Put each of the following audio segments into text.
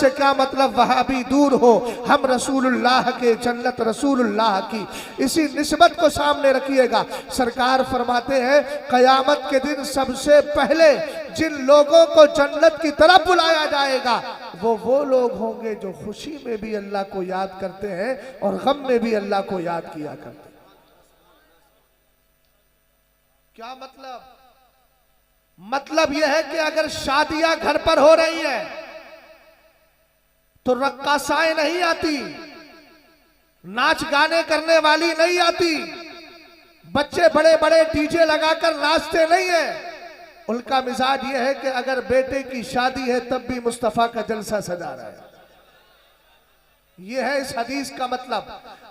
से क्या मतलब, वहाबी दूर हो, हम रसूलुल्लाह के, जन्नत रसूलुल्लाह की, इसी निस्बत को सामने रखिएगा। सरकार फरमाते हैं कयामत के दिन सबसे पहले जिन लोगों को जन्नत की तरफ बुलाया जाएगा वो लोग होंगे जो खुशी में भी अल्लाह को याद करते हैं और गम में भी अल्लाह को याद किया करते हैं। क्या मतलब? मतलब यह है कि अगर शादियां घर पर हो रही हैं तो रक्कासाएं नहीं आती, नाच गाने करने वाली नहीं आती, बच्चे बड़े बड़े डीजे लगाकर नाचते नहीं है। उनका मिजाज यह है कि अगर बेटे की शादी है तब भी मुस्तफा का जलसा सजा रहा है। यह है इस हदीस का मतलब।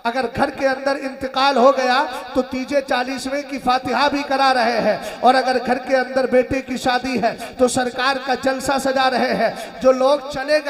अगर घर के अंदर इंतकाल हो गया तो तीजे 40वें की फातिहा भी करा रहे हैं, और अगर घर के अंदर बेटे की शादी है तो सरकार का जलसा सजा रहे हैं। जो लोग चले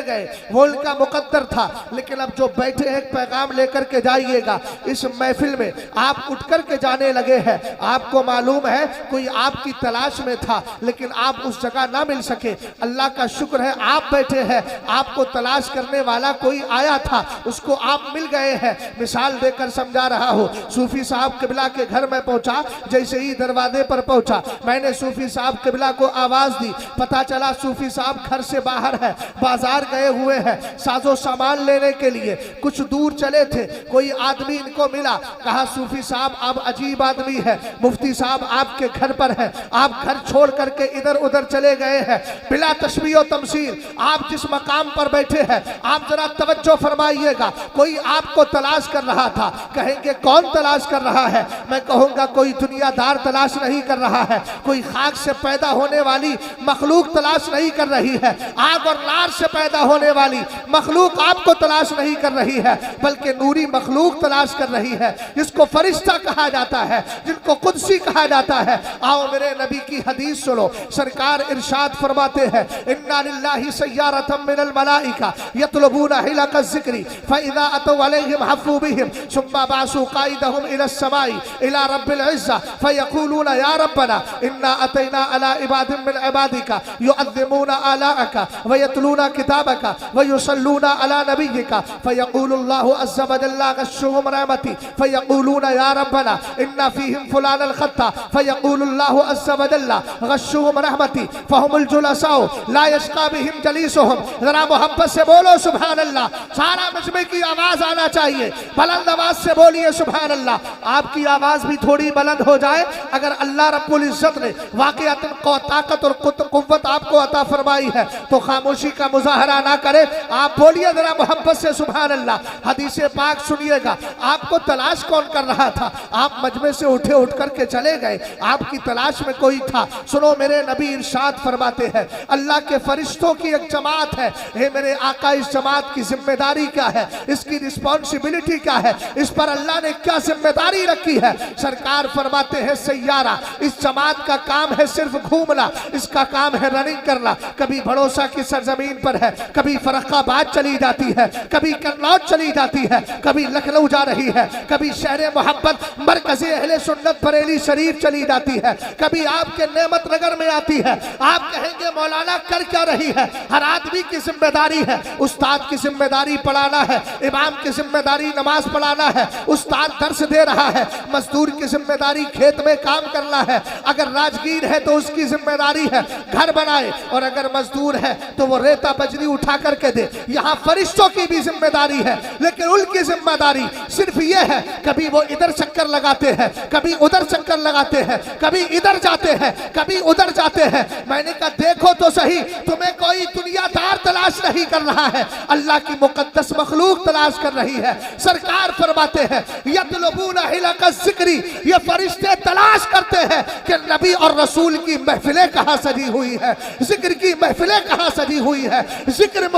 गए वो उनका मुकद्दर था, लेकिन अब जो बैठे हैं एक पैगाम लेकर के जाइएगा। इस महफिल में आप उठ कर के जाने लगे हैं, आपको मालूम है कोई आपकी तलाश में था लेकिन आप उस जगह ना मिल सके। अल्लाह का शुक्र है आप बैठे हैं, आपको तलाश करने वाला कोई आया था, उसको आप मिल गए हैं। मिसाल देकर समझा रहा हूं। सूफी साहब किबला के घर में पहुंचा, जैसे ही दरवाजे पर पहुंचा मैंने सूफी साहब किबला को आवाज दी। पता चला सूफी साहब घर से बाहर है, बाजार गए हुए हैं साजो सामान लेने के लिए। कुछ दूर चले थे, कोई आदमी इनको मिला, कहा सूफी साहब आप अजीब आदमी है, मुफ्ती साहब आपके घर पर है, आप घर छोड़ करके इधर उधर चले गए हैं बिला तशबीह और तमसील। आप जिस मकाम पर बैठे हैं आप जरा तवज्जो फरमाइएगा, कोई आपको तलाश कर रहा था। कहेंगे कौन तलाश कर रहा है? मैं कहूंगा कोई दुनियादार तलाश नहीं कर रहा है, कोई खाक से पैदा होने वाली मखलूक तलाश नहीं कर रही है, आग और नार से पैदा होने वाली मखलूक आपको तलाश नहीं कर रही है, बल्कि नूरी मखलूक तलाश कर रही है, जिसको फरिश्ता कहा जाता है, जिनको कुदसी कहा जाता है। आओ मेरे नबी की हदीस सुनो। सरकार इरशाद फरमाते हैं इन्ना लिल्लाहि सय्यारतम मिनल मलाइका यतलबूना हिलक ज़िक्री फइज़ा अतौ अलैहिम हफ़ू बिहिम सुम्मा बासू काइदहुम इला समाई इला रब्बिल इज़्ज़ा फयक़ूलूना या रब्बना इन्ना अतैना अला इबादिम मिन इबादिका युअज़्ज़िमूना आलाअका वयतलूना किताबका वयुसल्लूना अला नबिय्यिका फयक़ूलुल्लाहु अज़्ज़ा व जल्ला गश्शुहुम रहमती फयक़ूलूना या रब्बना इन्ना फ़ीहिम फुलानल ख़त्ता फयक़ूलुल्लाहु अज़्ज़ा व जल्ला गश्शुहुम रहमती फहुमुल जुलसाउ ला यश्क़ा बिहिम जलीसुहुम। जरा मोहब्बत से बोलो सुभान अल्लाह। सारा मजमे की आवाज आना चाहिए, बुलंद आवाज से बोलिए सुभान अल्लाह। आपकी आवाज भी थोड़ी बुलंद हो जाए। अगर अल्लाह रब्बुल इज्जत ने वाक़अतन ताकत और कुव्वत आपको अता फरमाई है तो खामोशी का मुजाहरा ना करे, आप बोलिए जरा मोहब्बत से सुभान अल्लाह। हदीस पाक सुनिएगा। आपको तलाश कौन कर रहा था? आप मजमे से उठ करके चले गए, आपकी तलाश में कोई था। सुनो मेरे नबी इरशाद फरमाते हैं अल्लाह के फरिश्तों की एक जमात है। हे मेरे आका, इस जमात की जिम्मेदारी क्या है, इसकी रिस्पॉन्सिबिलिटी क्या है, इस पर अल्लाह ने क्या जिम्मेदारी रखी है? सरकार फरमाते हैं सैयारा, इस जमात का काम है सिर्फ घूमना, इसका काम है रनिंग करना। कभी भड़ोसा की सरजमीन पर है, कभी फर्रुखाबाद चली जाती है, कभी कन्नौज चली जाती है, कभी लखनऊ जा रही है, कभी शहर मोहब्बत मरकज़े अहले सुन्नत बरेली शरीफ चली जाती है, कभी आपके नेमत नगर में आती है। आप कहेंगे मौलाना कर क्या रही है? हर आदमी की जिम्मेदारी है। उस्ताद की जिम्मेदारी पढ़ाना है, इमाम की जिम्मेदारी नमाज पढ़ाना है, उस्ताद दर्स दे रहा है, मजदूर की जिम्मेदारी खेत में काम करना है, अगर राजगीर है तो उसकी जिम्मेदारी है घर बनाए, और अगर मजदूर है तो वो रेता बजरी उठा करके दे। यहाँ फरिश्तों की भी जिम्मेदारी है, लेकिन उनकी जिम्मेदारी सिर्फ ये है कभी वो इधर चक्कर लगाते हैं, कभी उधर चक्कर लगाते हैं, कभी इधर जाते हैं, कभी उधर जाते हैं। मैंने कहा देखो तो सही, तुम्हें कोई दुनियादार तलाश नहीं कर रहा है, अल्लाह की मुकद्दस मखलूक तलाश कर रही है। सरकार फरमाते हैं यतलबूना हिलका ज़िक्री, ये फरिश्ते तलाश करते हैं कि नबी और रसूल की महफिलें कहाँ सजी हुई है, जिक्र की महफिलें कहाँ सजी हुई है, जिक्र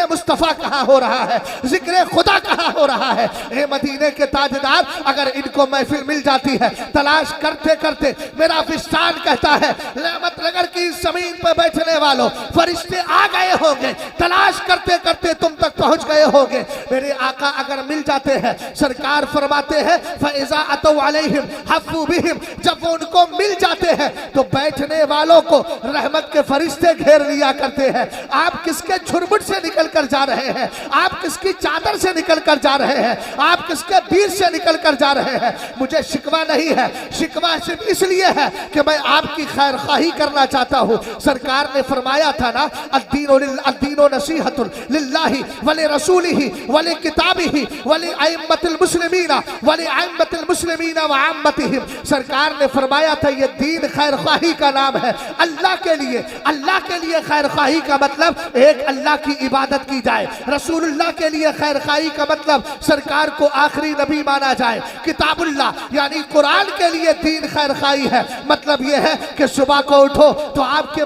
मुस्तफ़ा कहाँ हो रहा है, जिक्र खुदा कहाँ हो रहा है। ए मदीने के ताजदार, अगर इनको महफिल मिल जाती है तलाश करते करते, मेरा विस्तार कहता है नेमत नगर की जमीन पर बैठने वालों, फरिश्ते आ गए होंगे, तलाश करते करते तुम तक पहुंच गए होंगे। मेरे आका अगर मिल जाते हैं, सरकार फरमाते हैं फइज़ा अतौ अलैहिम हफ़्फ़ू बिहिम, जब वो उनको मिल जाते हैं तो बैठने वालों को रहमत के फरिश्ते घेर लिया करते हैं। आप किसके झुरमुट से निकल कर जा रहे हैं, आप किसकी चादर से निकल कर जा रहे हैं, आप किसके बीर से निकल कर जा रहे हैं। मुझे शिकवा नहीं है, शिकवा सिर्फ इसलिए है कि मैं आपकी खैर खाही करना चाहता हूं। सरकार ने फरमाया था ना, अद्दीनो नसीहतुन लिल्लाहि वली रसूलिही वली किताबिही वली अइम्मतिल मुस्लिमीना वली अइम्मतिल मुस्लिमीना व आम्मतिहिम। सरकार ने फरमाया था ये दीन खैर खाही का नाम है, अल्लाह के लिए। अल्लाह के लिए खैर खाही का मतलब एक अल्लाह की इबादत की जाए, रसूलुल्लाह के लिए खैर खाही का मतलब सरकार को आखिरी नबी माना जाए, किताबुल्लाह यानी कुरान के लिए दीन खैर खाही है। मतलब यह है कि सुबह को उठो तो आपके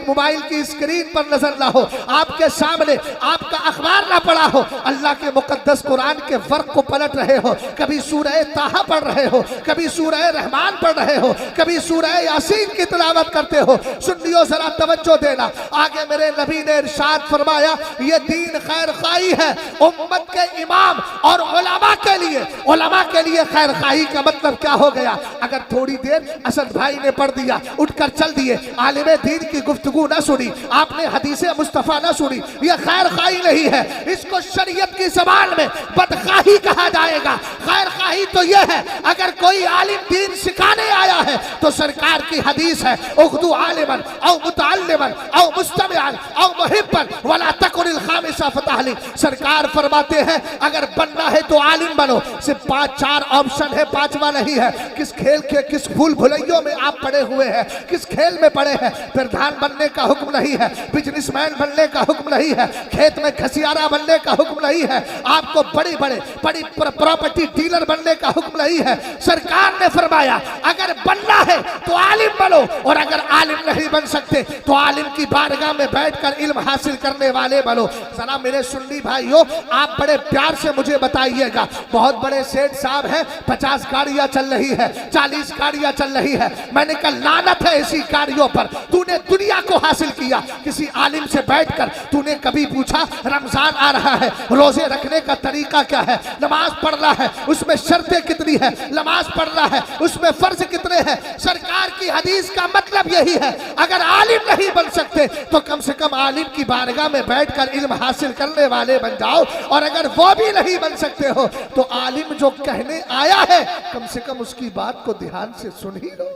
मोबाइल की स्क्रीन पर नजर ना हो, आपके सामने आपका अखबार ना पड़ा हो, अल्लाह के मुकद्दस कुरान के वर्क को पलट रहे हो, कभी सूरह ताहा पढ़ रहे हो, कभी सूरह रहमान पढ़ रहे हो, कभी सूरह यासीन की तिलावत करते हो। सुन्नियों जरा तवज्जो देना, आगे मेरे नबी ने इरशाद फरमाया ये दीन खैर खाही है उम्मत के इमाम और उलमा के लिए। उलमा के लिए खैर खाही का मतलब क्या हो गया? अगर थोड़ी देर असद भाई ने पढ़ दिया, उठकर चल दिए, आलिम दीन की गुफ्तगू ना सुनी, आपने हदीसे मुस्तफा ना सुनी, यह खैर खाही नहीं है। इसको शरीयत की ज़बान में बदखाही कहा जाएगा। खैर खाही तो यह है अगर कोई आलिम दीन सिखाने आया है तो सरकार की हदीस है उख्दू आलिमन औ मुतअल्लिमन औ मुस्तमिअन औ मुहिब्बन वला तकुनिल खामिसा फतहली। सरकार फरमाते हैं अगर बनना है तो आलिम बनो। सिर्फ 5-4 ऑप्शन है, पांचवा नहीं है। किस खेल के किस भूल भुलैयों में आप पड़े हुए हैं, किस खेल में पड़े हैं। प्रधान बनने का हुक्म नहीं है, बिजनेसमैन बनने का हुक्म नहीं है, खेत में खसियारा बनने का हुक्म नहीं है, आपको बड़ी प्रॉपर्टी डीलर बनने का हुक्म नहीं है। सरकार ने फरमाया अगर बनना है तो आलिम बनो, और अगर आलिम नहीं बन सकते तो आलिम की बारगाह में बैठकर इल्म हासिल करने वाले बनो। जरा मेरे सुन्नी भाइयों, आप बड़े प्यार से मुझे बताइएगा, बहुत बड़े सेठ साहब हैं, 50 गाड़ियां चल रही है, 40 गाड़ियां चल रही है। मैंने कहा लानत है ऐसी गाड़ियों पर। तूने दुनिया को हासिल किया, किसी आलिम से बैठकर तूने कभी पूछा रमजान आ रहा है, रोजे रखने का तरीका क्या है, नमाज पढ़ना है उसमें शर्तें कितनी है, नमाज पढ़ना है उसमें फर्ज कितने हैं। सरकार की हदीस का मतलब यही है अगर आलिम नहीं बन सकते तो कम से कम आलिम की बारगाह में बैठकर इल्म हासिल करने वाले बन जाओ, और अगर वो भी नहीं बन सकते हो तो आलिम जो कहने आया है कम से कम उसकी बात को ध्यान से सुन ही लो।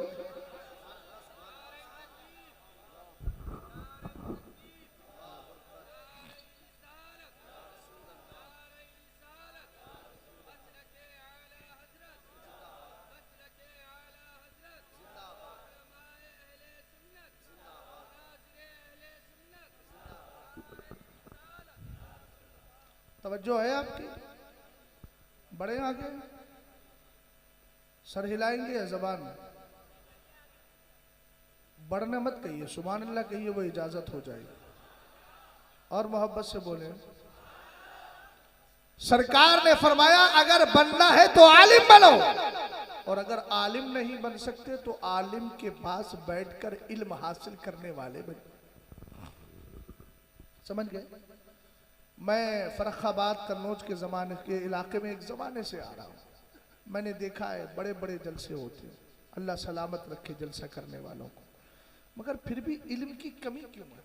तवज्जो है आपकी? बड़े आगे सर हिलाएंगे या जबान? बढ़ने मत कहिए, सुभान अल्लाह कहिए, वो इजाजत हो जाएगी। और मोहब्बत से बोले। सरकार ने फरमाया अगर बनना है तो आलिम बनो, और अगर आलिम नहीं बन सकते तो आलिम के पास बैठकर इल्म हासिल करने वाले बनो। समझ गए? मैं फर्रुखाबाद कन्नौज के ज़माने के इलाके में एक ज़माने से आ रहा हूँ। मैंने देखा है बड़े बड़े जलसे होते हैं, अल्लाह सलामत रखे जलसा करने वालों को, मगर फिर भी इल्म की कमी क्यों है?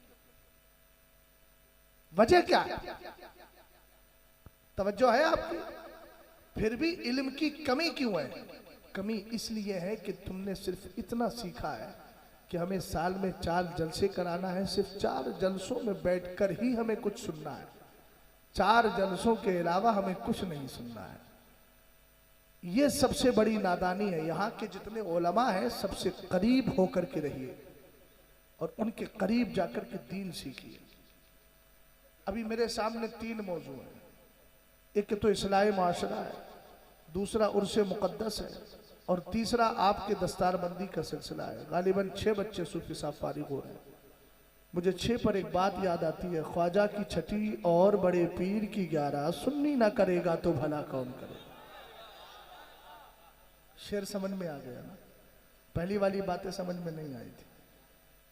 वजह क्या है? तवज्जो है आपकी? फिर भी इल्म की कमी क्यों है? कमी इसलिए है कि तुमने सिर्फ इतना सीखा है कि हमें साल में 4 जलसे कराना है, सिर्फ 4 जलसों में बैठकर ही हमें कुछ सुनना है, 4 जलसों के अलावा हमें कुछ नहीं सुनना है। ये सबसे बड़ी नादानी है। यहाँ के जितने उलमा हैं सबसे करीब होकर के रहिए और उनके करीब जाकर के दीन सीखिए। अभी मेरे सामने 3 मौजू हैं। एक तो इस्लाह माशरा है, दूसरा उर्स मुक़द्दस है, और तीसरा आपके दस्तारबंदी का सिलसिला है। गालिबन 6 बच्चे सूफी साहब फारिग हो रहे हैं। मुझे 6 पर एक बात याद आती है, ख्वाजा की 6 और बड़े पीर की 11, सुन्नी ना करेगा तो भला कौन करे। शेर समझ में आ गया ना? पहली वाली बातें समझ में नहीं आई थी,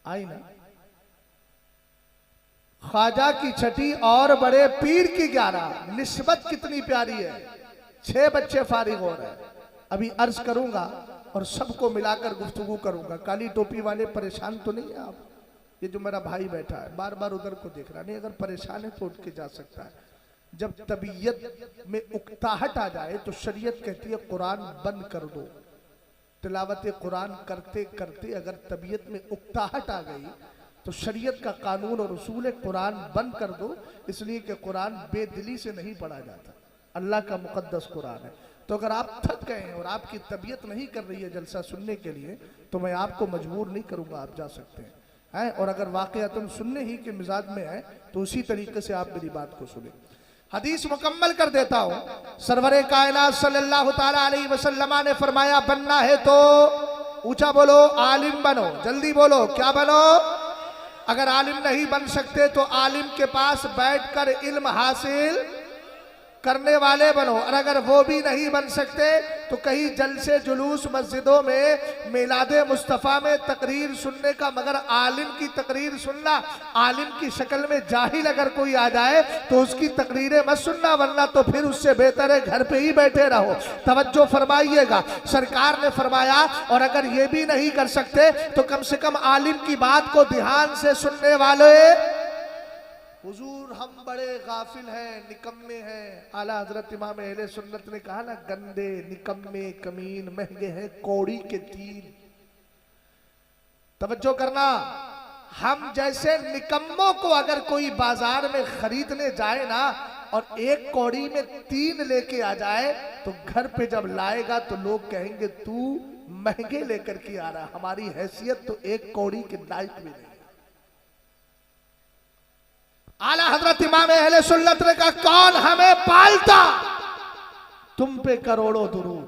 आई ना? ख्वाजा की छठी और बड़े पीर की 11, निस्बत कितनी प्यारी है। 6 बच्चे फारिग हो रहे हैं। अभी अर्ज करूंगा और सबको मिलाकर गुफ्तगू करूंगा। काली टोपी वाले परेशान तो नहीं है आप? ये जो मेरा भाई बैठा है बार बार उधर को देख रहा नहीं, अगर परेशान है तो उठ के जा सकता है। जब तबीयत में उकताहट आ जाए तो शरीयत कहती है कुरान बंद कर दो। तिलावत कुरान करते करते अगर तबीयत में उकताहट आ गई तो शरीयत का कानून और उसूल कुरान बंद कर दो, इसलिए कि कुरान बेदिली से नहीं पढ़ा जाता, अल्लाह का मुकद्दस कुरान है। तो अगर आप थक गए हैं और आपकी तबीयत नहीं कर रही है जलसा सुनने के लिए, तो मैं आपको मजबूर नहीं करूंगा, आप जा सकते हैं। और अगर वाकयातन सुनने ही के मिजाज में है तो उसी तरीके से आप मेरी बात को सुने। हदीस मुकम्मल कर देता हूं। सरवरे कायनात सल्लल्लाहु ताला अलैहि वसल्लम ने फरमाया, बनना है तो ऊंचा बोलो आलिम बनो, जल्दी बोलो क्या बनो। अगर आलिम नहीं बन सकते तो आलिम के पास बैठकर इल्म हासिल करने वाले बनो, और अगर वो भी नहीं बन सकते तो कहीं जलसे जुलूस मस्जिदों में मिलादे मुस्तफ़ा में तकरीर सुनने का, मगर आलिम की तकरीर सुनना, आलिम की शक्ल में जाहिल अगर कोई आ जाए तो उसकी तकरीरें मत सुनना, वरना तो फिर उससे बेहतर है घर पे ही बैठे रहो। तवज्जो फरमाइएगा, सरकार ने फरमाया और अगर ये भी नहीं कर सकते तो कम से कम आलिम की बात को ध्यान से सुनने वाले। हुजूर हम बड़े गाफिल हैं, निकम्मे हैं। आला हजरत इमाम अहले सुन्नत ने कहा ना, गंदे निकम्मे कमीन महंगे हैं कौड़ी के तीन। तवज्जो करना, हम जैसे निकम्मों को अगर कोई बाजार में खरीदने जाए ना और एक कौड़ी में 3 लेके आ जाए तो घर पे जब लाएगा तो लोग कहेंगे तू महंगे लेकर के आ रहा, हमारी हैसियत तो एक कौड़ी के लायक भी नहीं। आला हजरत इमाम अहले सुन्नत ने कहा, कौन हमें पालता, तुम पे करोड़ों दुरूद।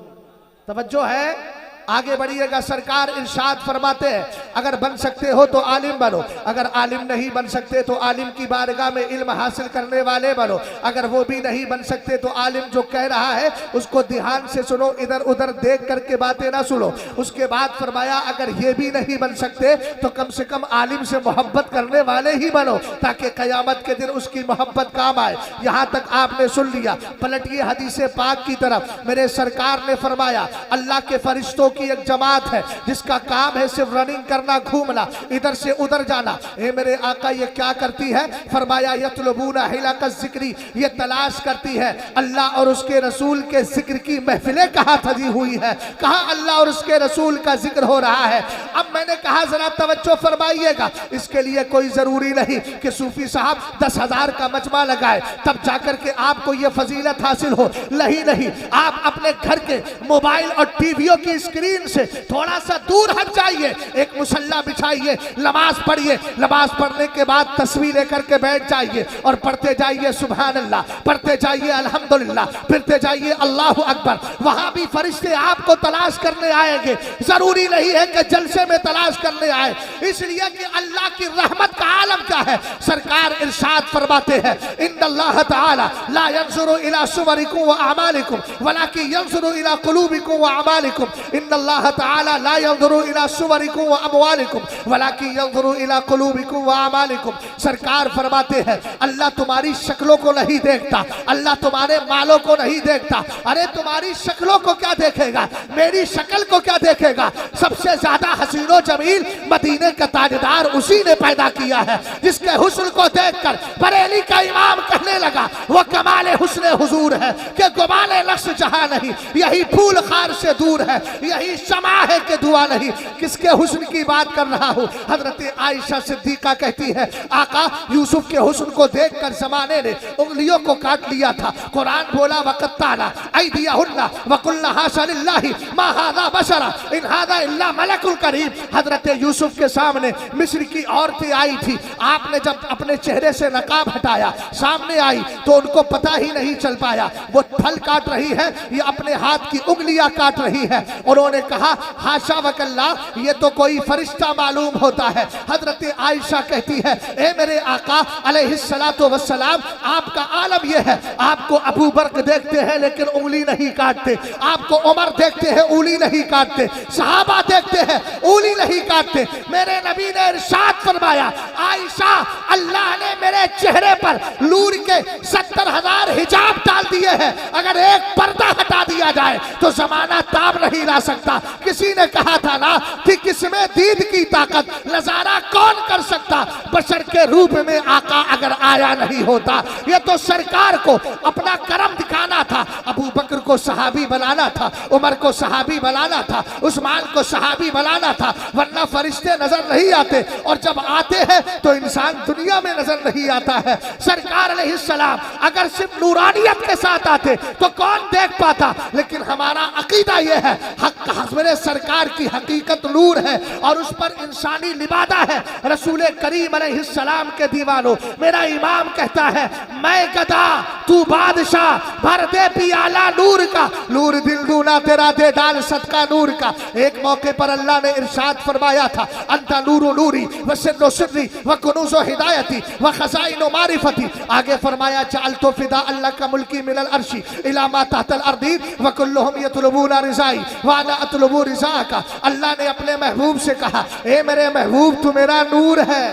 तवज्जो है, आगे बढ़िएगा। सरकार इरशाद फरमाते हैं, अगर बन सकते हो तो आलिम बनो, अगर आलिम नहीं बन सकते तो आलिम की बारगाह में इल्म हासिल करने वाले बनो, अगर वो भी नहीं बन सकते तो आलिम जो कह रहा है उसको ध्यान से सुनो, इधर उधर देख करके बातें ना सुनो। उसके बाद फरमाया, अगर ये भी नहीं बन सकते तो कम से कम आलिम से मोहब्बत करने वाले ही बनो, ताकि कयामत के दिन उसकी मोहब्बत काम आए। यहाँ तक आपने सुन लिया, पलटिए हदीस पाक की तरफ। मेरे सरकार ने फरमाया, अल्लाह के फरिश्तों की एक जमात है जिसका काम है सिर्फ रनिंग करना, घूमना, इधर से उधर जाना। ए मेरे आका, ये क्या करती है? फरमाया, यतलबूना हिलाका जिक्री, ये तलाश करती है अल्लाह और उसके रसूल के जिक्र की महफिलें कहाँ सजी हुई है, कहाँ अल्लाह और उसके रसूल का जिक्र हो रहा है। अब मैंने कहा जरा तवज्जो फरमाइएगा, इसके लिए कोई जरूरी नहीं कि सूफी साहब 10,000 का मजमा लगाए तब जाकर के आपको ये फजीलत हासिल हो। नहीं, आप अपने घर के मोबाइल और टीवियों की स्क्रीन से थोड़ा सा दूर हट जाइए, एक मुसल्ला बिछाइए, नमाज पढ़िए, नमाज पढ़ने के बाद तस्वीर लेकर के बैठ जाइए और पढ़ते जाइए सुभान अल्लाह, पढ़ते जाइए अल्हम्दुलिल्लाह, फिरते जाइए अल्लाहु अकबर। वहां भी फरिश्ते आपको तलाश करने आएंगे, जरूरी नहीं है कि जलसे में तलाश करने आए, इसलिए कि अल्लाह की रहमत का आलम क्या है। सरकार इरशाद फरमाते हैं, इन्नल्लाह तआला ला यंजुरु इला सुवरिकुम व अमालिकुम वलाकिन यंजुरु इला कुलूबिकुम व अमालिकुम, इन्नल्लाह तआला ला यंजुरु इला सुवरिकुम व अमवालिकुम वलाकिन यंजुरु इला कुलूबिकुम व अमालिकुम। सरकार फरमाते हैं, अल्लाह तुम्हारी शक्लों को नहीं देखता, अल्लाह तुम्हारे मालों को नहीं देखता। अरे तुम्हारी शक्लों को क्या देखेगा, मेरी शक्ल को क्या देखेगा? सबसे ज्यादा हसीनो जमील मदीने का ताजदार उसी ने पैदा किया है, जिसके हुस्न को देखकर बरेली का इमाम कहने लगा, वो कमाले हुस्न हुजूर है कि गुमाने नक्श जहां नहीं, यही फूल खार से दूर है, यही शमा है कि दुआ नहीं। किसके हुस्न की बात कर रहा हूँ? हजरत आयशा सिद्दीका कहती है, आका यूसुफ के हुस्न को देखकर जमाने ने उंगलियों को काट लिया था। कुरान बोला, वक़त्ताना ऐदियहुन्ना वकुल्ना हाशा लिल्लाहि मा हाज़ा बशरा इन हाज़ा इल्ला मलकुल करीम। हजरत यूसुफ के सामने मिस्र की औरतें आई थी, आपने जब अपने चेहरे से नकाब हटाया सामने आई तो उनको पता ही नहीं चल पाया। वो फल काट रही है, ये अपने हाथ की उंगलियां काट रही है। उन्होंने कहा हाशा वकल्ला, ये तो कोई फरिश्ता मालूम होता है। हजरत आयशा कहती है ए मेरे आका अलैहिस्सलातु वस्सलाम, आपका आलम यह है, आपको अबू बकर देखते हैं लेकिन उंगली नहीं काटते, आपको उमर देखते हैं उंगली नहीं काटते, सहाबा देखते हैं उंगली नहीं काटते। मेरे नबी ने इरशाद फरमाया आयशा, अल्लाह ने मेरे चेहरे पर नूर के 70,000 हिजाब डाल दिए हैं, अगर एक पर्दा हटा दिया जाए तो जमाना ताब नहीं ला सकता। किसी ने कहा था ना कि किसमें दीद की ताकत, नजारा कौन कर सकता, बशर के रूप में आका अगर आया नहीं होता। ये तो सरकार को अपना करम दिखाना था, अबू बकर को सहाबी बनाना था, उमर को सहाबी बनाना था, उस्मान को सहाबी बनाना था, वरना फरिश्ते नजर नहीं आते, और जब आते हैं तो इंसान दुनिया में नजर नहीं आता है। सरकार अलैहिस्सलाम अगर सिर्फ नूरानियत के साथ आते तो कौन देख पाता, लेकिन हमारा अकीदा यह है हक मेरे सरकार की हकीकत नूर है और उस पर इंसानी लिबादा है। रसूल करीम अलैहिस्सलाम के दीवानों, मेरा इमाम कहता है मैं गदा तू बादशाह, भर दे पियाला नूर का, नूर दिल दूना तेरा दे डाल सदका नूर का। एक मौके पर अल्लाह ने इरशाद फरमाया था अंता नूरो नूरी व सिर्रो सिर्री व कुनूज़ो हिदायती व खज़ाइनो मारिफती। आगे फरमाया चाल तो फिदा अल्लाह का मुल्की मिनल अर्शी इला मा तहतल अर्दी व कुल्लुहुम यतलबूना रिज़ाई व अना अतलबू रिज़ा का। अल्लाह ने अपने महबूब से कहा ए मेरे महबूब तू मेरा नूर है।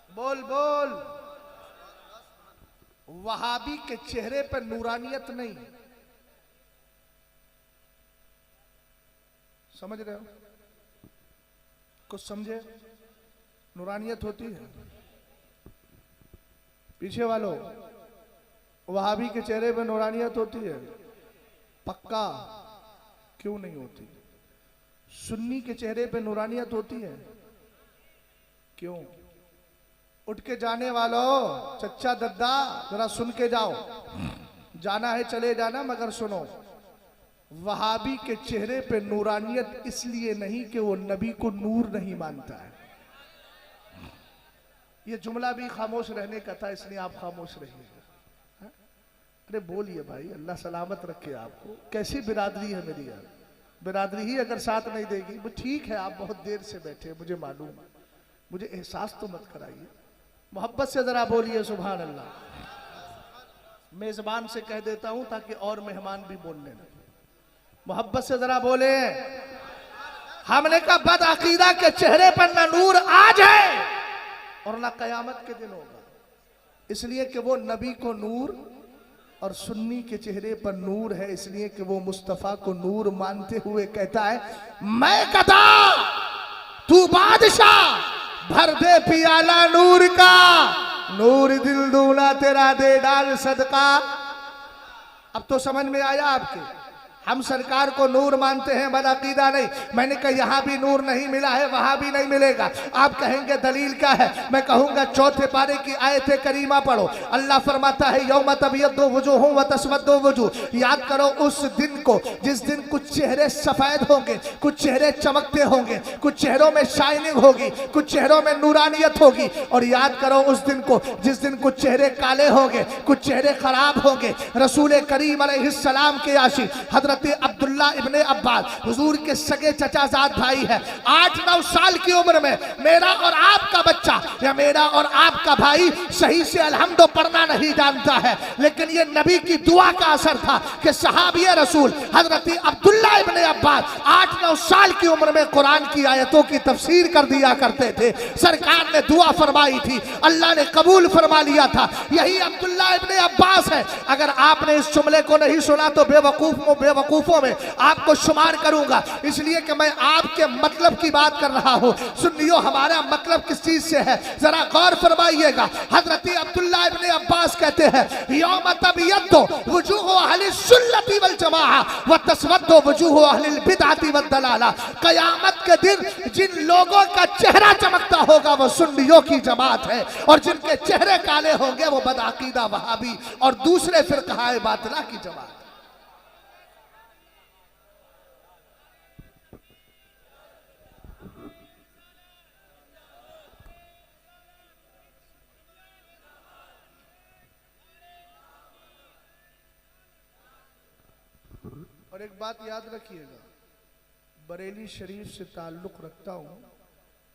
बोल बोल। वहाबी के चेहरे पर नूरानियत नहीं, समझ रहे हो? कुछ समझे? नूरानियत होती है। पीछे वालों, वहाबी के चेहरे पर नूरानियत होती है? पक्का? क्यों नहीं होती? सुन्नी के चेहरे पे नूरानियत होती है? क्यों? उठ के जाने वालों, चच्चा दद्दा जरा सुन के जाओ, जाना है चले जाना मगर सुनो। वहाबी के चेहरे पे नूरानियत इसलिए नहीं कि वो नबी को नूर नहीं मानता है। ये जुमला भी खामोश रहने का था, इसलिए आप खामोश रहिए। अरे बोलिए भाई, अल्लाह सलामत रखे आपको। कैसी बिरादरी है मेरी यार, बिरादरी ही अगर साथ नहीं देगी वो ठीक है। आप बहुत देर से बैठे, मुझे मालूम है, मुझे एहसास तो मत कराइए। मोहब्बत से जरा बोलिए सुभान अल्लाह। मेजबान से कह देता हूं ताकि और मेहमान भी बोलने लगे। मोहब्बत से जरा बोले। हमने का बद अकीदा के चेहरे पर ना नूर आज है और ना कयामत के दिन होगा, इसलिए कि वो नबी को नूर, और सुन्नी के चेहरे पर नूर है इसलिए कि वो मुस्तफा को नूर मानते हुए कहता है मैं गदा तू बादशाह, भर दे पियाला नूर का, नूर दिल दूना तेरा दे डाल सदका। अब तो समझ में आया आपके? हम सरकार को नूर मानते हैं, बदअकीदा नहीं। मैंने कहा यहाँ भी नूर नहीं मिला है, वहां भी नहीं मिलेगा। आप कहेंगे दलील क्या है? मैं कहूंगा चौथे पारे की आयत करीमा पढ़ो। अल्लाह फरमाता है यौम तबयद्दु वजूहुम व तस्वद्दु वजूह। याद करो उस दिन को जिस दिन कुछ चेहरे सफेद होंगे, कुछ चेहरे चमकते होंगे, कुछ चेहरों में शाइनिंग होगी, कुछ चेहरों में नूरानियत होगी। और याद करो उस दिन को जिस दिन कुछ चेहरे काले होंगे, कुछ चेहरे खराब होंगे। रसूल करीम अलैहिस्सलाम के आशिक हजरत अब्दुल्ला इब्ने अब्बास हुजूर के सगे चचाजाद भाई है। 8-9 साल की उम्र में मेरा और आपका बच्चा या मेरा और आपका भाई सही से अलहम्दो पढ़ना नहीं जानता है, लेकिन ये नबी की दुआ का असर था कि सहाबी रसूल हजरत अब्दुल्ला इब्ने अब्बास 8-9 साल की उम्र में कुरान की आयतों की तफसीर कर दिया करते थे। सरकार ने दुआ फरमाई थी, अल्लाह ने कबूल फरमा लिया था। यही अब्दुल्ला इब्ने अब्बास है। अगर आपने इस जुमले को नहीं सुना तो बेवकूफों में आपको शुमार करूंगा, इसलिए कि मैं आपके मतलब की बात कर रहा हूं। सुनियो हमारा मतलब किस चीज से है, जरा गौर फरमाइएगा। हजरत अब्दुल्ला इब्ने अब्बास कहते हैं यौम तबयद्दु वजूह अहली सुन्नति वल जमाअह व तस्वद्दु वजूह अहलिल बिदअति वद दलाला। कयामत के दिन जिन लोगों का चेहरा चमकता होगा वो सुन्नियों की जमात है, और जिनके चेहरे काले होंगे वो बदअकीदा वहाबी और दूसरे फिरकाए बातिला की जमात। और एक बात याद रखिएगा, बरेली शरीफ से ताल्लुक़ रखता हूँ,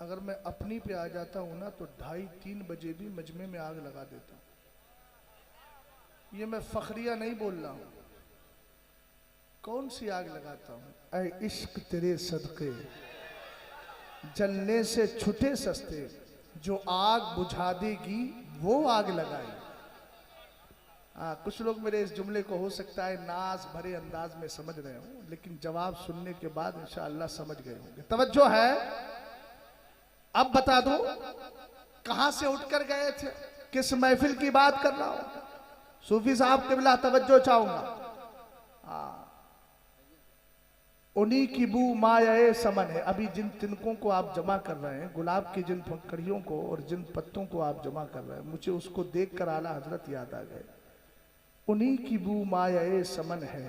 अगर मैं अपनी पे आ जाता हूँ ना तो 2:30-3 बजे भी मजमे में आग लगा देता हूँ। ये मैं फखरिया नहीं बोल रहा हूँ। कौन सी आग लगाता हूँ? ऐ इश्क तेरे सदके जलने से छुटे सस्ते, जो आग बुझा देगी वो आग लगाई। कुछ लोग मेरे इस जुमले को हो सकता है नाज भरे अंदाज में समझ रहे हो, लेकिन जवाब सुनने के बाद इंशाअल्लाह समझ गए होंगे। तवज्जो है। अब बता दो कहां से उठकर गए थे, किस महफिल की बात कर रहा हूं। सूफी साहब क़िबला तवज्जो चाहूंगा। उन्हीं की बू माया समन है। अभी जिन तिनकों को आप जमा कर रहे हैं, गुलाब की जिन पंखड़ियों को और जिन पत्तों को आप जमा कर रहे हैं, मुझे उसको देखकर आला हजरत याद आ गए। उन्हीं की बू माया समन है,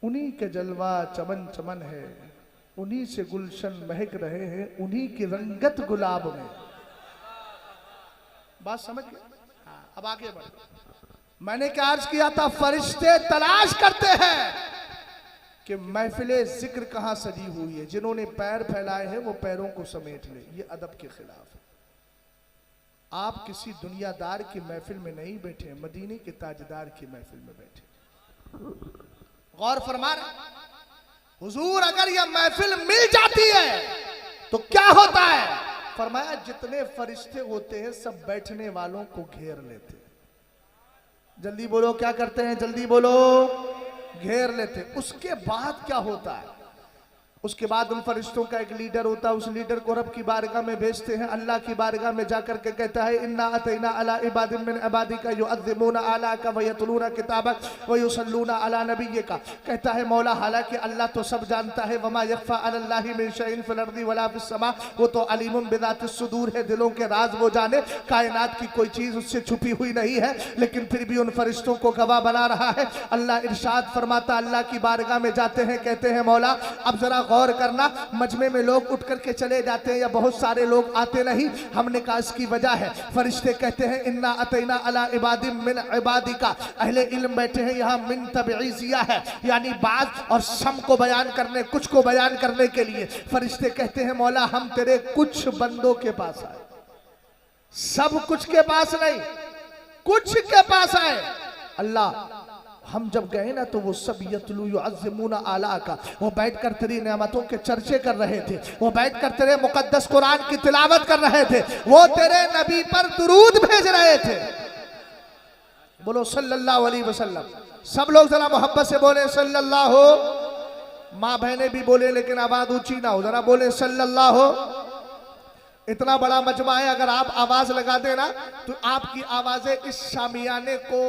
उन्हीं के जलवा चमन चमन है, उन्हीं से गुलशन महक रहे हैं, उन्हीं की रंगत गुलाब में। बात समझ गए? अब आगे बढ़। मैंने क्या अर्ज किया था? फरिश्ते तलाश करते हैं कि महफिले जिक्र कहां सजी हुई है। जिन्होंने पैर फैलाए हैं वो पैरों को समेट ले। ये अदब के खिलाफ है। आप किसी दुनियादार की महफिल में नहीं बैठे, मदीने के ताजदार की महफिल में बैठे। गौर फरमा रहे हुजूर, अगर यह महफिल मिल जाती है तो क्या होता है? फरमाया जितने फरिश्ते होते हैं सब बैठने वालों को घेर लेते हैं। जल्दी बोलो, क्या करते हैं? जल्दी बोलो। घेर लेते। उसके बाद क्या होता है? उसके बाद उन फरिश्तों का एक लीडर होता है। उस लीडर को रब की बारगाह में भेजते हैं। अल्लाह की बारगाह में जाकर के कहता है इन्ना अतैना अला इबादिन मिन इबादिका युअज़्ज़िमूना अलाका व यतलूना किताबक व युसल्लूना अला नबिय्यिका। कहता है मौला, हालांकि अल्लाह तो सब जानता है, वमा यख्फा अलल्लाहि मिन शैइन फिल अर्दि वला फिस समा, वो तो अलीमुन बिज़ातिस सुदूर है, दिलों के राज वो जाने। कायनात की कोई चीज उससे छुपी हुई नहीं है, लेकिन फिर भी उन फरिश्तों को गवाह बना रहा है। अल्लाह इरशाद फरमाता, अल्लाह की बारगाह में जाते हैं, कहते हैं मौला अब जरा गौर करना, मजमे में लोग उठ करके चले जाते हैं या बहुत सारे लोग आते नहीं। हमने कहा इसकी वजह है। फरिश्ते कहते हैं इन्ना अतैना अला इबादिन मिन इबादिका। अहले इल्म बैठे हैं यहाँ, मिन तबईजिया है, यानी बात और सम को बयान करने, कुछ को बयान करने के लिए। फरिश्ते कहते हैं मौला हम तेरे कुछ बंदों के पास आए, सब कुछ के पास नहीं, कुछ के पास आए। अल्लाह हम जब गए ना तो वो सब यतलू युअज़्ज़िमूना आला का, वो बैठकर तेरी नेमतों के चर्चे कर रहे थे, वो बैठकर तेरे मुकद्दस कुरान की तिलावत कर रहे थे, वो तेरे नबी पर दुरूद भेज रहे थे। बोलो सल्लल्लाहु अलैहि वसल्लम। सब लोग जरा मोहब्बत से बोले सल्लल्लाहु। माँ बहने भी बोले लेकिन आवाज ऊंची ना हो, जरा बोले सल्लल्लाहु। इतना बड़ा मजमा है, अगर आप आवाज लगा देना तो आपकी आवाजें इस शामियाने को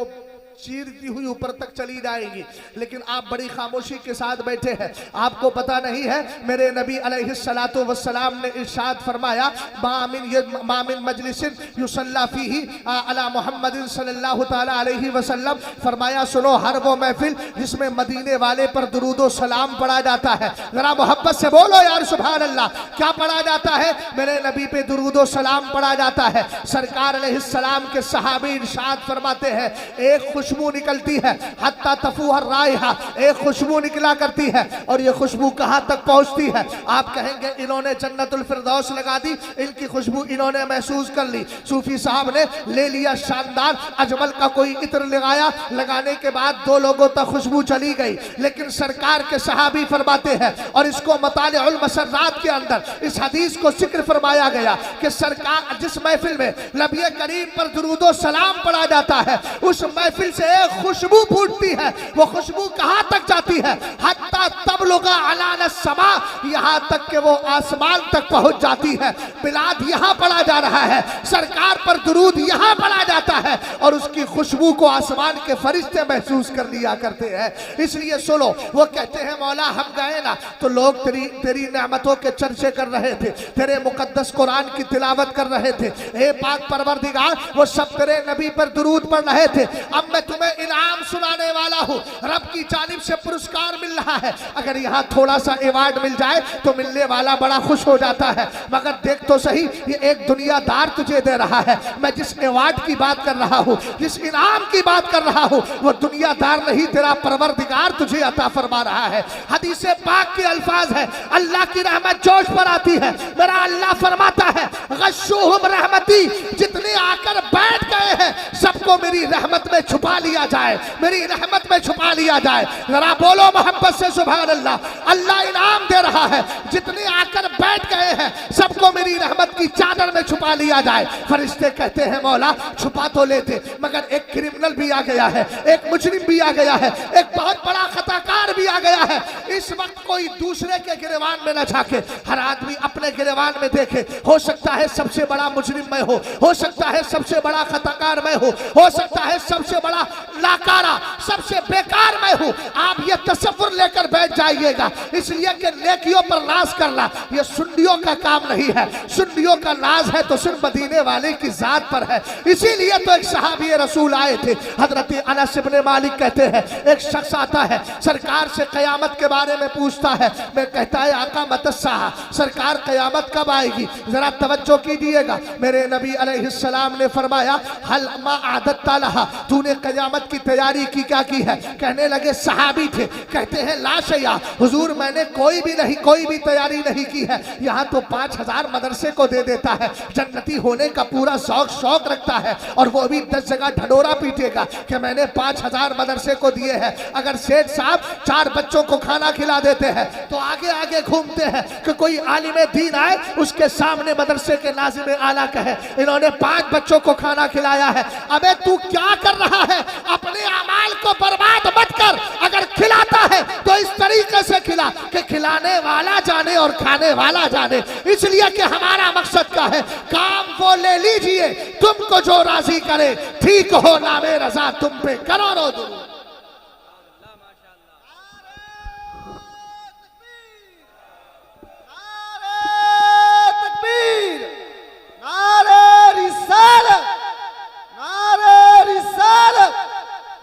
चीरती हुई ऊपर तक चली जाएगी, लेकिन आप बड़ी खामोशी के साथ बैठे हैं। आपको पता नहीं है मेरे नबी अलैहिस्सलातु वस्सलाम ने इरशाद फरमाया मामिन मजलिसिन युसल्ला फीही अला मुहम्मदिन सल्लल्लाहु तआला अलैहि वसल्लम। फरमाया सुनो, हर वो महफिल जिसमें मदीने वाले पर दुरूदो सलाम पढ़ा जाता है, जरा मोहब्बत से बोलो यार सुभान अल्लाह। क्या पढ़ा जाता है? मेरे नबी पे दुरूदो सलाम पढ़ा जाता है। सरकार अलैहिस्सलाम के सहाबी इरशाद फरमाते हैं एक खुशबू निकलती है, हत्ता तफूहर राइहा, एक खुशबू निकला करती है, और ये खुशबू कहां तक पहुंचती है? आप कहेंगे इन्होंने जन्नतुल फिरदौस लगा दी, इनकी खुशबू इन्होंने महसूस कर ली। सूफी साहब ने ले लिया शानदार अजमल का कोई इत्र लगाया, लगाने के बाद 2 लोगों तक खुशबू चली गई, लेकिन सरकार के सहाबी फरमाते हैं, और इसको मतालिउल मसर्रात के अंदर इस हदीस को जिक्र फरमाया गया कि सरकार जिस महफिल में नबी करीम पर दुरूदो सलाम पढ़ा जाता है, उस महफिल से एक खुशबू फूटती है। वो खुशबू कहां तक जाती है? हत्ता तबलुगा अलान समा, यहां तक कि वो आसमान तक पहुंच जाती है। बिलाद यहां पढ़ा जा रहा है, सरकार पर दुरूद यहां पढ़ा जाता है, और उसकी खुशबू को आसमान के फरिश्ते महसूस कर लिया करते हैं। इसलिए सुनो, वो कहते हैं मौला हम गए ना तो लोग तेरी नेमतों के चर्चे कर रहे थे, तेरे मुकद्दस कुरान की तिलावत कर रहे थे। ए पाक परवरदिगार, वो सब तेरे नबी पर दुरूद पढ़ रहे थे। अब मैं तुम्हें इनाम सुनाने वाला हूं, रब की जानिब से पुरस्कार मिल रहा है। अगर यहाँ थोड़ा सा अवार्ड मिल जाए तो मिलने वाला बड़ा खुश हो जाता है, मगर देख तो सही, ये एक दुनियादार तुझे दे रहा है। मैं जिस अवार्ड की बात कर रहा हूँ जिस इनाम की बात कर रहा हूं वो दुनियादार नहीं, तेरा परवरदिगार तुझे अता फरमा रहा है। हदीस पाक के अल्फाज है, अल्लाह की रहमत जोश पर आती है। मेरा अल्लाह फरमाता है गश्शुहुम रहमती, जितने आकर बैठ गए हैं सबको मेरी रहमत में छुपा लिया जाए, मेरी रहमत में छुपा लिया जाए। जरा बोलो मोहब्बत से सुभान अल्लाह। अल्लाह इनाम दे रहा है, जितने आकर बैठ गए हैं सबको मेरी रहमत की चादर में छुपा लिया जाए। फरिश्ते कहते हैं मौला छुपा तो लेते, मगर एक क्रिमिनल भी आ गया है, एक मुजरिम भी आ गया है, एक बहुत बड़ा खताकार भी आ गया है। इस वक्त कोई दूसरे के गिरवान में न झाके, हर आदमी अपने गिरवान में देखे। हो सकता है सबसे बड़ा मुजरिम मैं हो सकता है सबसे बड़ा खताकार मैं हो सकता है सबसे बड़ा लाकारा, सबसे बेकार मैं हूं। आप ये तसव्वुर लेकर बैठ जाइएगा, इसलिए कि नेकियों पर नाज करना ये सुन्नियों का काम नहीं है। सुन्नियों का नाज है तो सिर्फ मदीने वाले की जात पर है। इसीलिए तो एक सहाबी रसूल आए थे, हजरत अनस इब्न मालिक कहते हैं, एक शख्स आता है सरकार से कयामत के बारे में पूछता है। मैं कहता है आका मतस्सा, सरकार कयामत कब आएगी? जरा तवज्जो कीजिएगा, मेरे नबी अलैहिस्सलाम ने फरमाया हल मा आदत तालहा, तूने कयामत की तैयारी की क्या की है? कहने लगे सहाबी थे, कहते हैं ला शैया हुजूर, मैंने कोई भी तैयारी नहीं की है। यहाँ तो 5000 मदरसे को दे देता है, जन्नती होने का पूरा शौक रखता है, और वो भी 10 जगह ढडोरा पीटेगा कि मैंने 5000 मदरसे को दिए हैं। अगर सेठ साहब 4 बच्चों को खाना खिला देते हैं तो आगे आगे घूमते हैं कि कोई आलिम दीन आए उसके सामने मदरसे के नाज़िम आला कहे इन्होंने 5 बच्चों को खाना खिलाया है। अबे तू क्या कर रहा है? अपने अमाल को बर्बाद मत कर। अगर खिलाता है तो इस तरीके से खिला कि खिलाने वाला जाने और खाने वाला जाने। इसलिए कि हमारा मकसद क्या है? काम वो ले लीजिए तुमको जो राजी करे, ठीक हो नामे रजा तुम पे करोड़ों दुरूद।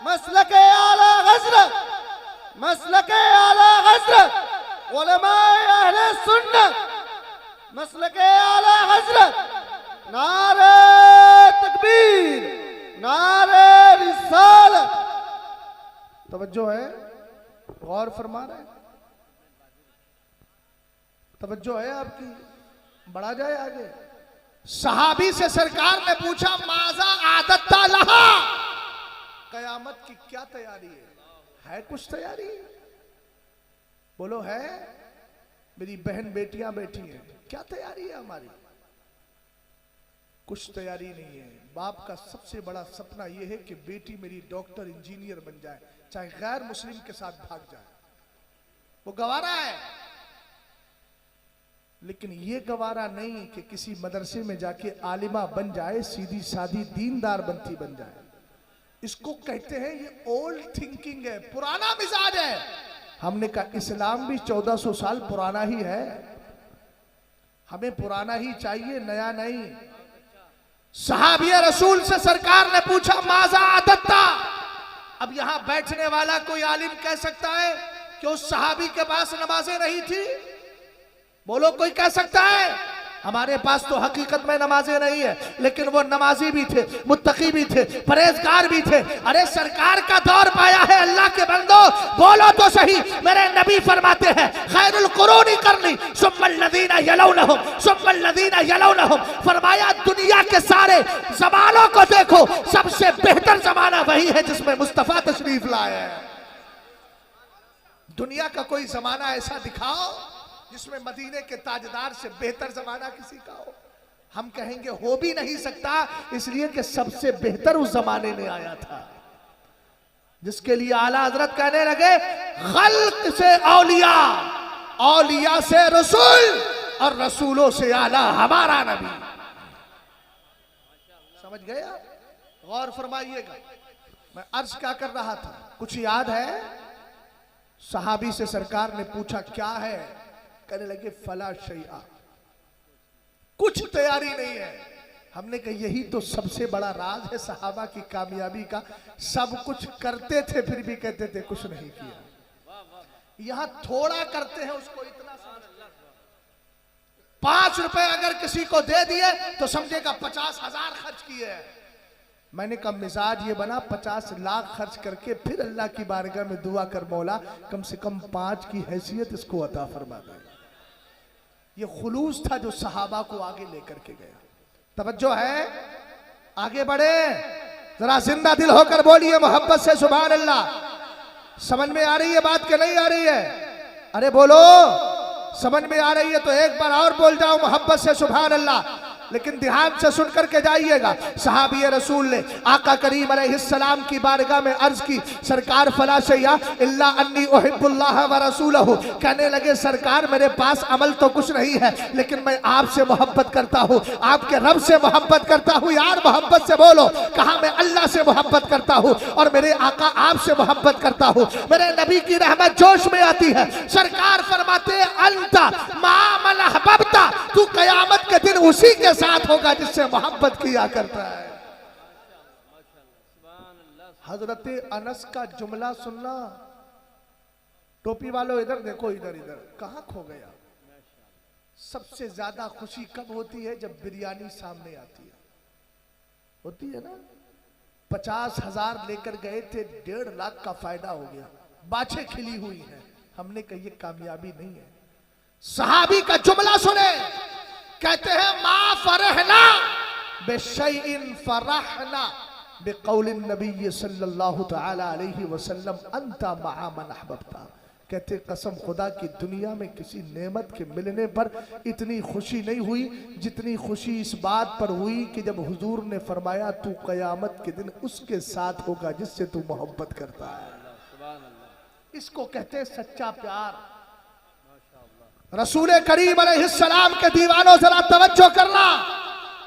मसलके आला हज़रत, मसलके आला हज़रत, उलमाए अहले सुन्नत, मसलके आला हज़रत, नारे तकबीर, नारे रिसालत। तवज्जो है, गौर फरमा रहे हैं, तवज्जो है आपकी, बढ़ा जाए आगे। सहाबी से सरकार ने पूछा माजा आदत लहा, कयामत की क्या तैयारी है कुछ तैयारी? बोलो है? मेरी बहन बेटियां बैठी हैं, क्या तैयारी है हमारी? कुछ तैयारी नहीं है। बाप का सबसे बड़ा सपना यह है कि बेटी मेरी डॉक्टर इंजीनियर बन जाए, चाहे गैर मुस्लिम के साथ भाग जाए, वो गवारा है। लेकिन ये गवारा नहीं कि किसी मदरसे में जाके आलिमा बन जाए, सीधी सादी दीनदार बनती बन जाए। इसको कहते हैं ये ओल्ड थिंकिंग है, पुराना मिजाज है। हमने कहा इस्लाम भी 1400 साल पुराना ही है, हमें पुराना ही चाहिए, नया नहीं। सहाबी रसूल से सरकार ने पूछा माजा आदत्ता। अब यहां बैठने वाला कोई आलिम कह सकता है कि उस सहाबी के पास नमाजें नहीं थी? बोलो कोई कह सकता है? हमारे पास तो हकीकत में नमाजें नहीं है, लेकिन वो नमाजी भी थे, मुत्तकी भी थे, परहेजगार भी थे। अरे सरकार का दौर पाया है अल्लाह के बंदो, बोलो तो सही। मेरे नबी फरमाते हैं खैरुल कुरूनी करनी सुम्मल लदीना यलौनहुम सुम्मल लदीना यलौनहुम। फरमाया दुनिया के सारे जमानों को देखो, सबसे बेहतर जमाना वही है जिसमें मुस्तफा तशरीफ लाए हैं। दुनिया का कोई जमाना ऐसा दिखाओ जिसमें मदीने के ताजदार से बेहतर जमाना किसी का हो। हम कहेंगे हो भी नहीं सकता, इसलिए कि सबसे बेहतर उस जमाने में आया था, जिसके लिए आला हजरत कहने लगे खल्क से औलिया, औलिया से रसूल, और रसूलों से आला हमारा नबी। समझ गए आप? गौर फरमाइएगा। मैं अर्ज क्या कर रहा था, कुछ याद है? सहाबी से सरकार ने पूछा क्या है? कहने लगे फला शैआ, कुछ तैयारी नहीं है। हमने कहा यही तो सबसे बड़ा राज है सहाबा की कामयाबी का, सब कुछ करते थे फिर भी कहते थे कुछ नहीं किया। यहां थोड़ा करते हैं उसको इतना समझ, 5 रुपए अगर किसी को दे दिए तो समझेगा 50,000 खर्च किए हैं। मैंने कहा मिजाज ये बना 50 लाख खर्च करके फिर अल्लाह की बारगाह में दुआ कर मौला कम से कम 5 की हैसियत इसको अता फरमा दे। ये खुलूस था जो सहाबा को आगे लेकर के गया। तवज्जो है, आगे बढ़े, जरा जिंदा दिल होकर बोलिए मोहब्बत से सुभान अल्लाह। समझ में आ रही है बात कि नहीं आ रही है? अरे बोलो, समझ में आ रही है तो एक बार और बोल जाओ मोहब्बत से सुभान अल्लाह। लेकिन ध्यान से सुन करके जाइएगा। सहाबी रसूल ने आका करीम अलैहिस्सलाम की बारगाह में अर्ज की, सरकार फला शैया इल्ला अन्नी उहिब्बुल्लाह व रसूलहू। कहने लगे सरकार मेरे पास अमल तो कुछ नहीं है लेकिन मैं आपसे मोहब्बत करता हूँ, आपके रब से मोहब्बत करता हूँ। यार मोहब्बत से बोलो। कहा मैं अल्लाह से मोहब्बत करता हूँ और मेरे आका आपसे मोहब्बत करता हूँ। मेरे नबी की रहमत जोश में आती है। सरकार फरमाते अंता मा मन अहबब्ता, तू कयामत के दिन उसी के साथ होगा जिससे मोहब्बत किया करता है। हजरत अनस का जुमला सुनना। टोपी वालों इधर देखो, इधर इधर कहां खो गया। सबसे ज्यादा खुशी कब होती है? जब बिरयानी सामने आती है। होती है ना? 50,000 लेकर गए थे, 1.5 लाख का फायदा हो गया, बाछे खिली हुई है। हमने कही ये कामयाबी नहीं है। सहाबी का जुमला सुने, कहते हैं मा फरहना बेशैइन फरहना बिकौलिन नबी सल्लल्लाहु तआला अलैहि वसल्लम अंता मआ मन अहबब्ता। कहते कसम खुदा की दुनिया में किसी नेमत के मिलने पर इतनी खुशी नहीं हुई जितनी खुशी इस बात पर हुई कि जब हुजूर ने फरमाया तू कयामत के दिन उसके साथ होगा जिससे तू मोहब्बत करता है। इसको कहते हैं सच्चा प्यार। रसूल करीम अलैहिस्सलाम के दीवानों जरा तवज्जो करना।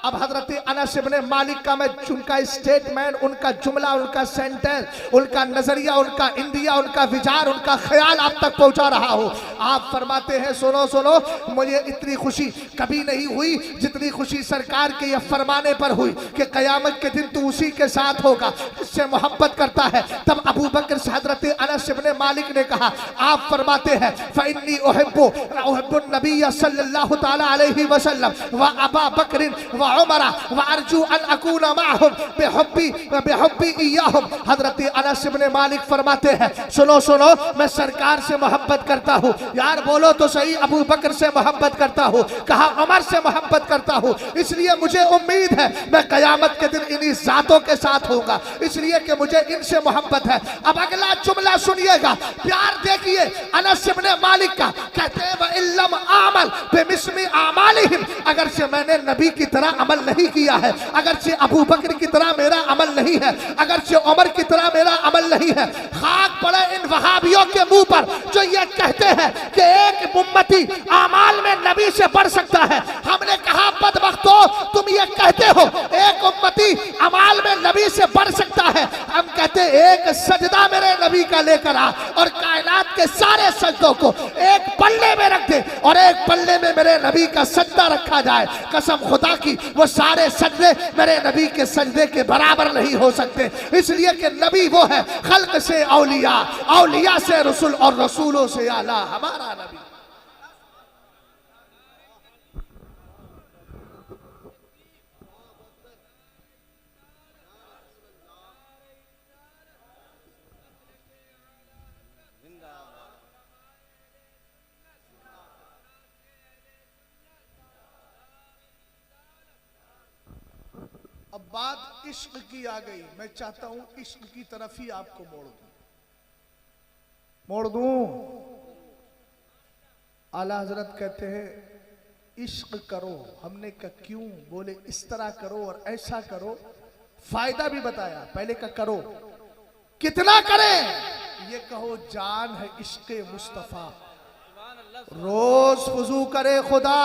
अब हजरत अनस इब्ने मालिक का मैं उनका स्टेटमेंट, उनका जुमला, उनका सेंटेंस, उनका नजरिया, उनका इंदिया, उनका विचार, उनका ख्याल आप तक पहुंचा रहा हूं। आप फरमाते हैं सुनो सुनो, मुझे इतनी खुशी कभी नहीं हुई जितनी खुशी सरकार के यह फरमाने पर हुई कि कयामत के दिन तू उसी के साथ होगा जिससे मोहब्बत करता है। तब अबू बकर से हजरत अनस इब्ने मालिक ने कहा, आप फरमाते हैं फइन्नी उहिब्बुन नबी सल्लल्लाहु तआला अलैहि वसल्लम व अबा बकर व उमर व अर्जू अन अकूना माहुम बिहुब्बी इय्याहुम। हजरत अनस इब्ने मालिक फरमाते हैं सुनो सुनो, मैं सरकार से मोहब्बत करता हूँ। यार बोलो तो सही, अबू बकर से मोहब्बत करता हूँ, कहा उमर से मोहब्बत करता हूँ, इसलिए मुझे उम्मीद है मैं कयामत के दिन इन्हीं जातों के साथ होगा, इसलिए कि मुझे इनसे मोहब्बत है। अब अगला जुमला सुनिएगा, प्यार देखिए अनस इब्ने मालिक का। कहते हैं व इल्लम आमल बिमिस्मी आमालिहिम, अगर से मैंने नबी की तरह अमल नहीं किया है, अगर से अबू बकर की तरह मेरा अमल नहीं है, अगर से उमर की तरह मेरा अमल नहीं है, खाक पड़े इन वहाबियों के मुंह पर जो ये कहते हैं कि एक उम्मती आमाल में नबी से बढ़ सकता है। हमने कहा बदबख्तो, तुम ये कहते हो एक उम्मती अमाल में नबी से बढ़ सकता है, हम कहते एक सजदा मेरे नबी का लेकर आ और कायनात के सारे सजदों को एक पल्ले में रख दे और एक पल्ले में मेरे नबी का सजदा रखा जाए। कसम खुदा की वो सारे सजदे मेरे नबी के सजदे के बराबर नहीं हो सकते, इसलिए कि नबी वो है खल्क से औलिया, औलिया से रसूल और रसूलों से आला हमारा नबी। अब बात इश्क की आ गई, मैं चाहता हूं इश्क की तरफ ही आपको मोड़ दूं। आला हजरत कहते हैं इश्क करो। हमने कहा क्यों? बोले इस तरह करो और ऐसा करो, फायदा भी बताया। पहले का करो, कितना करें? ये कहो जान है इश्क मुस्तफा, रोज वुजू करे खुदा,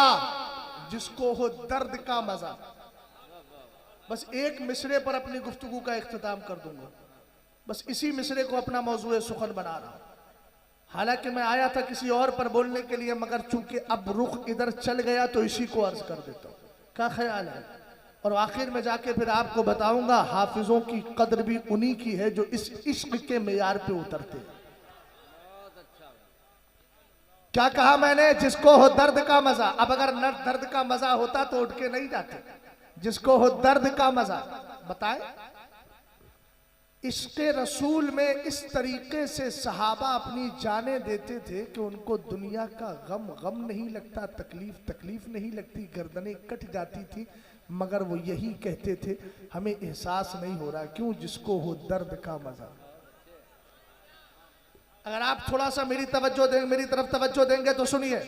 जिसको हो दर्द का मजा। बस एक मिसरे पर अपनी गुफ्तगू का इख्तिताम कर दूंगा, बस इसी मिसरे को अपना मौजूद सुखन बना रहा हूं। हालांकि मैं आया था किसी और पर बोलने के लिए, मगर चूंकि अब रुख इधर चल गया तो इसी को अर्ज कर देता हूं। क्या ख्याल है? और आखिर में जाके फिर आपको बताऊंगा हाफिजों की कदर भी उन्हीं की है जो इस इश्क के मेयार पे उतरते हैं। क्या कहा मैंने? जिसको हो दर्द का मजा। अब अगर न दर्द का मजा होता तो उठ के नहीं जाते। जिसको हो दर्द का मजा, बताए इश्क़ रसूल में इस तरीके से सहाबा अपनी जानें देते थे कि उनको दुनिया का गम गम नहीं लगता, तकलीफ तकलीफ नहीं लगती, गर्दनें कट जाती थी, मगर वो यही कहते थे हमें एहसास नहीं हो रहा। क्यों? जिसको हो दर्द का मजा। अगर आप थोड़ा सा मेरी तरफ तवज्जो देंगे तो सुनिए,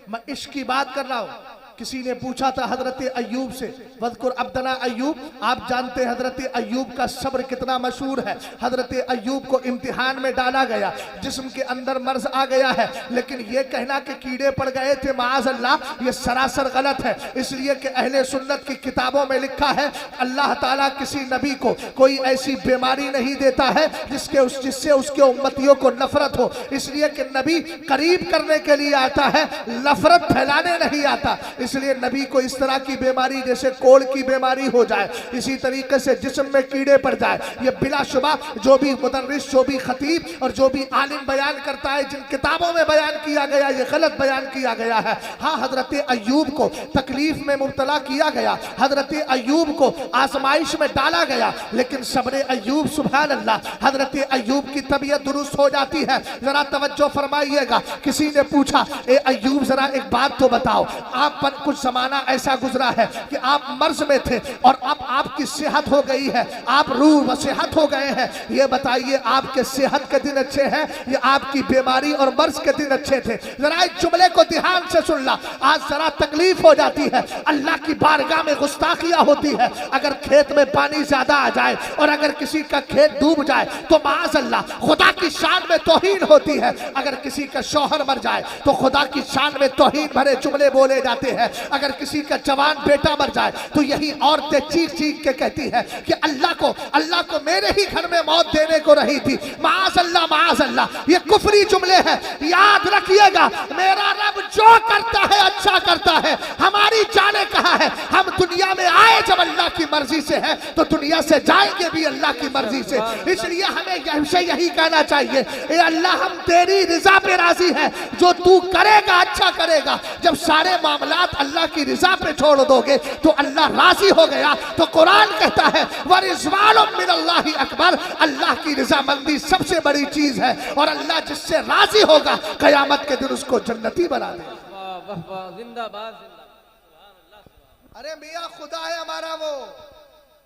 मैं इश्क की बात कर रहा हूं। किसी ने पूछा था हजरत अय्यूब से, वज़कुर अब्दना अय्यूब, आप जानते हैं हजरत अय्यूब का सब्र कितना मशहूर है। हजरत अय्यूब को इम्तिहान में डाला गया, जिस्म के अंदर मर्ज आ गया है, लेकिन यह कहना कि कीड़े पड़ गए थे माज़ अल्लाह, यह सरासर गलत है। इसलिए कि अहले सुन्नत की किताबों में लिखा है अल्लाह ताला किसी नबी को कोई ऐसी बीमारी नहीं देता है जिससे उसके उम्मतियों को नफरत हो। इसलिए कि नबी करीब करने के लिए आता है, नफरत फैलाने नहीं आता। इसलिए नबी को इस तरह की बीमारी जैसे कोढ़ की बीमारी हो जाए, इसी तरीके से जिस्म में कीड़े पड़ जाए, ये बिलाशुबा जो भी मुदर्रिस, जो भी खतीब और जो भी आलिम बयान करता है, जिन किताबों में बयान किया गया, ये गलत बयान किया गया है। हाँ, हजरत अय्यूब को तकलीफ में मुब्तला किया गया, हजरत अय्यूब को आजमाइश में डाला गया, लेकिन सब्र अय्यूब, सुभान अल्लाह, हजरत अय्यूब की तबीयत दुरुस्त हो जाती है। जरा तवज्जो फरमाइएगा। किसी ने पूछा, ए अय्यूब जरा एक बात तो बताओ, आप पर कुछ जमाना ऐसा गुजरा है कि आप मर्ज में थे और अब आपकी सेहत हो गई है, आप रूह व सेहत हो गए हैं। ये बताइए आपके सेहत के दिन अच्छे हैं या आपकी बीमारी और मर्ज के दिन अच्छे थे? जरा इस जुमले को ध्यान से सुन ला। आज जरा तकलीफ हो जाती है, अल्लाह की बारगाह में गुस्ताखियां होती है। अगर खेत में पानी ज्यादा आ जाए और अगर किसी का खेत डूब जाए तो माज़ अल्लाह खुदा की शान में तौहीन होती है। अगर किसी का शौहर मर जाए तो खुदा की शान में तौहीन भरे जुमले बोले जाते हैं। अगर किसी का जवान बेटा मर जाए तो यही औरतें चीख चीख के कहती है कि अल्लाह को मेरे ही घर में मौत देने को रही थी। माज़ अल्लाह, ये कुफरी जुमले हैं। याद रखिएगा, मेरा रब जो करता है अच्छा करता है। हमारी जाने कहा है, हम दुनिया में आए जब अल्लाह की मर्जी से है तो दुनिया से जाएंगे भी अल्लाह की मर्जी से। इसलिए हमें हमसे यही कहना चाहिए, ए अल्लाह हम तेरी रिजा पे राजी है, जो तू करेगा अच्छा करेगा। जब सारे मामलात अल्लाह की रिजा पे छोड़ दोगे तो अल्लाह राजी हो गया। तो कुरान कहता है वरिज़वानुम मिनल्लाहि अकबर, अल्लाह की रज़ामंदी सबसे बड़ी चीज है और अल्लाह जिससे राजी होगा कयामत के दिन उसको जन्नती बना दे। जिंदाबाद। अरे मियाँ खुदा है हमारा, वो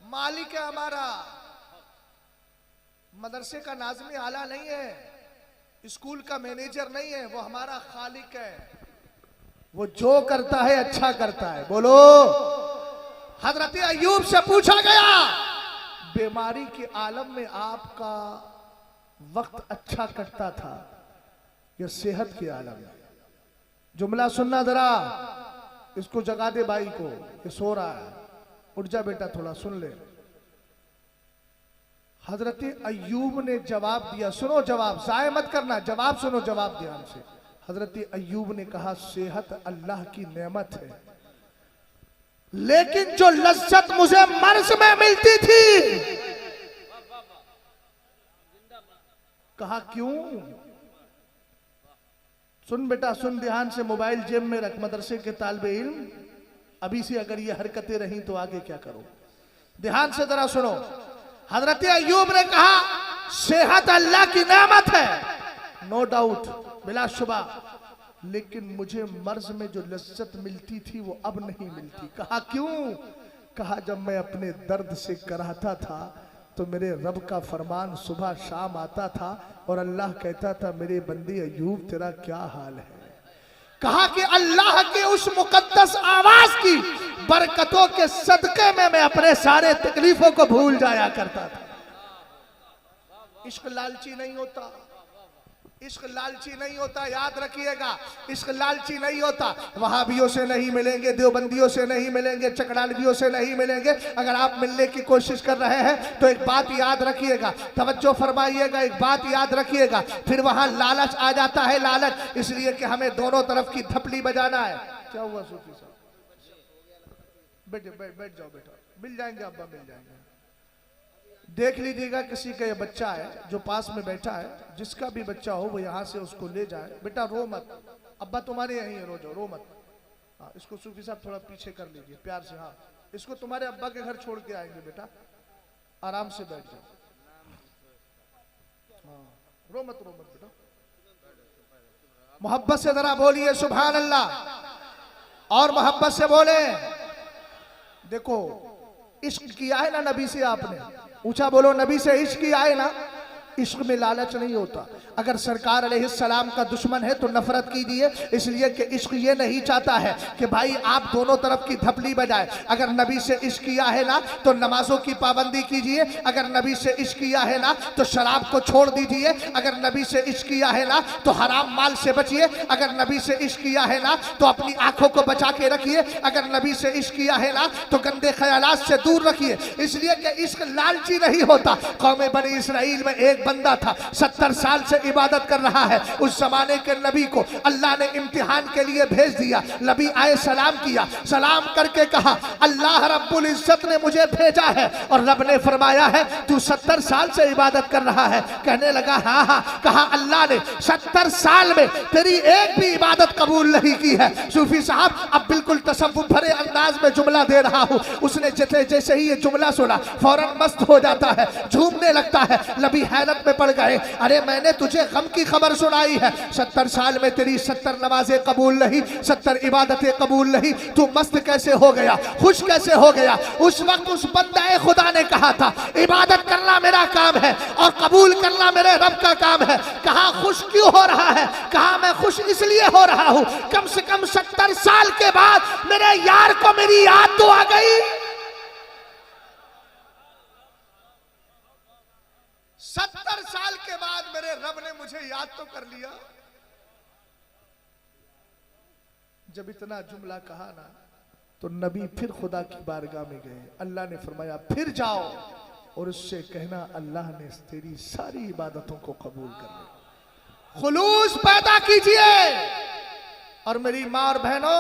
मालिक है हमारा। मदरसे का नाज़िम आला नहीं है, स्कूल का मैनेजर नहीं है, वो हमारा खालिक है। वो जो करता है अच्छा करता है। बोलो। हजरत अय्यूब से पूछा गया, बीमारी के आलम में आपका वक्त अच्छा कटता था या सेहत के आलम में? जुमला सुनना जरा, इसको जगा दे भाई को, ये सो रहा है। उठ जा बेटा, थोड़ा सुन ले। हजरत अय्यूब ने जवाब दिया, सुनो जवाब, जाय मत करना, जवाब सुनो, जवाब ध्यान से। हजरत अय्यूब ने कहा सेहत अल्लाह की नेमत है, लेकिन जो लज्जत मुझे मर्ज में मिलती थी। कहा क्यों? सुन बेटा सुन, ध्यान से, मोबाइल जेब में रख। मदरसे के तालिबे इल्म, अभी से अगर ये हरकतें रही तो आगे क्या करो? ध्यान से जरा सुनो। हजरत अय्यूब ने कहा सेहत अल्लाह की नेमत है, नो डाउट, बिलाशुबा, लेकिन मुझे मर्ज में जो लज्जत मिलती थी वो अब नहीं मिलती। कहा क्यों? कहा जब मैं अपने दर्द से कराहता था तो मेरे रब का फरमान सुबह शाम आता था और अल्लाह कहता था मेरे बंदे अय्यूब तेरा क्या हाल है। कहा कि अल्लाह के उस मुकद्दस आवाज की बरकतों के सदके में मैं अपने सारे तकलीफों को भूल जाया करता था। इश्क लालची नहीं होता, इश्क लालची नहीं होता, याद रखिएगा। इश्क लालची नहीं होता। वहाबियों से नहीं मिलेंगे, देवबंदियों से नहीं मिलेंगे, चकड़ालवियों से नहीं मिलेंगे। अगर आप मिलने की कोशिश कर रहे हैं तो एक बात याद रखिएगा, तवज्जो फरमाइएगा, एक बात याद रखिएगा। फिर वहां लालच आ जाता है, लालच, इसलिए कि हमें दोनों तरफ की थपली बजाना है। क्या हुआ सूफी साहब? बैठ जाओ बेटा, मिल जाएंगे अब्बा, मिल जाएंगे। देख लीजिएगा किसी का ये बच्चा है जो पास में बैठा है, जिसका भी बच्चा हो वो यहाँ से उसको ले जाए। बेटा रो मत, अब्बा तुम्हारे यहीं है, रो मत। हाँ, इसको सूफी साहब थोड़ा पीछे कर लीजिए प्यार से। हाँ, इसको तुम्हारे अब्बा के घर छोड़ के आएंगे बेटा, आराम से बैठ जाओ। रो मत बेटा, मोहब्बत से जरा बोलिए सुभान अल्लाह, और मोहब्बत से बोले। देखो इश्क किया है ना नबी से आपने, ऊंचा बोलो, नबी से इश्क किया है ना। इश्क में लालच नहीं होता। अगर सरकार अलैहिस्सलाम का दुश्मन है तो नफरत कीजिए, इसलिए कि इश्क ये नहीं चाहता है कि भाई आप दोनों तरफ की धपली बजाए। अगर नबी से इश्क किया है ना तो नमाजों की पाबंदी कीजिए, अगर नबी से इश्क किया है ना तो शराब को छोड़ दीजिए, अगर नबी से इश्क किया है ना तो हराम माल से बचिए, अगर नबी से इश्क किया है ना तो अपनी आंखों को बचा के रखिए, अगर नबी से इश्क किया है ना तो गंदे ख्यालात से दूर रखिए, इसलिए कि इश्क लालची नहीं होता। कौम बनी इसराइल में एक बंदा था, 70 साल से इबादत कर रहा है। उस जमाने के नबी को अल्लाह ने इम्तिहान के लिए भेज दिया। नबी आए, सलाम किया, सलाम करके कहा अल्लाह रब्बुल इज्जत ने मुझे भेजा है और रब ने फरमाया है तू 70 साल से इबादत कर रहा है। कहने लगा हाँ हाँ। कहा अल्लाह ने 70 साल में तेरी एक भी इबादत कबूल नहीं की है। सूफी साहब अब बिल्कुल तसव्वुफ भरे अंदाज में जुमला दे रहा हूँ। उसने जैसे ही ये जुमला सुना फौरन मस्त हो जाता है, झूमने लगता है। नबी हैरत में पड़ गए, अरे मैंने तुझे गम की खबर सुनाई है, 70 साल में तेरी 70 नमाजें कबूल नहीं, 70 इबादतें कबूल नहीं, तू मस्त कैसे हो गया, खुश कैसे हो गया। उस वक्त उस बंदे खुदा ने कहा था इबादत करना मेरा काम है और कबूल करना मेरे रब का काम है। कहा खुश क्यों हो रहा है, कहा मैं खुश इसलिए हो रहा हूं कम से कम 70 साल के बाद मेरे यार को मेरी याद तो आ गई। 70 साल के बाद मेरे रब ने मुझे याद तो कर लिया। जब इतना जुमला कहा ना तो नबी फिर खुदा की बारगाह में गए। अल्लाह ने फरमाया फिर जाओ और उससे कहना अल्लाह ने तेरी सारी इबादतों को कबूल कर लिया। खुलूस पैदा कीजिए। और मेरी माँ और बहनों,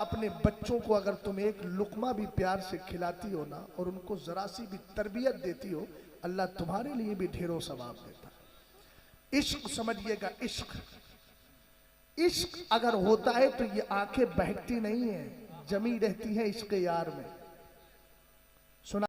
अपने बच्चों को अगर तुम एक लुकमा भी प्यार से खिलाती हो ना और उनको जरा सी भी तरबियत देती हो, अल्लाह तुम्हारे लिए भी ढेरों सवाब देता है। इश्क समझिएगा, इश्क इश्क अगर होता है तो ये आंखें बहकती नहीं है, जमी रहती है इश्क यार में।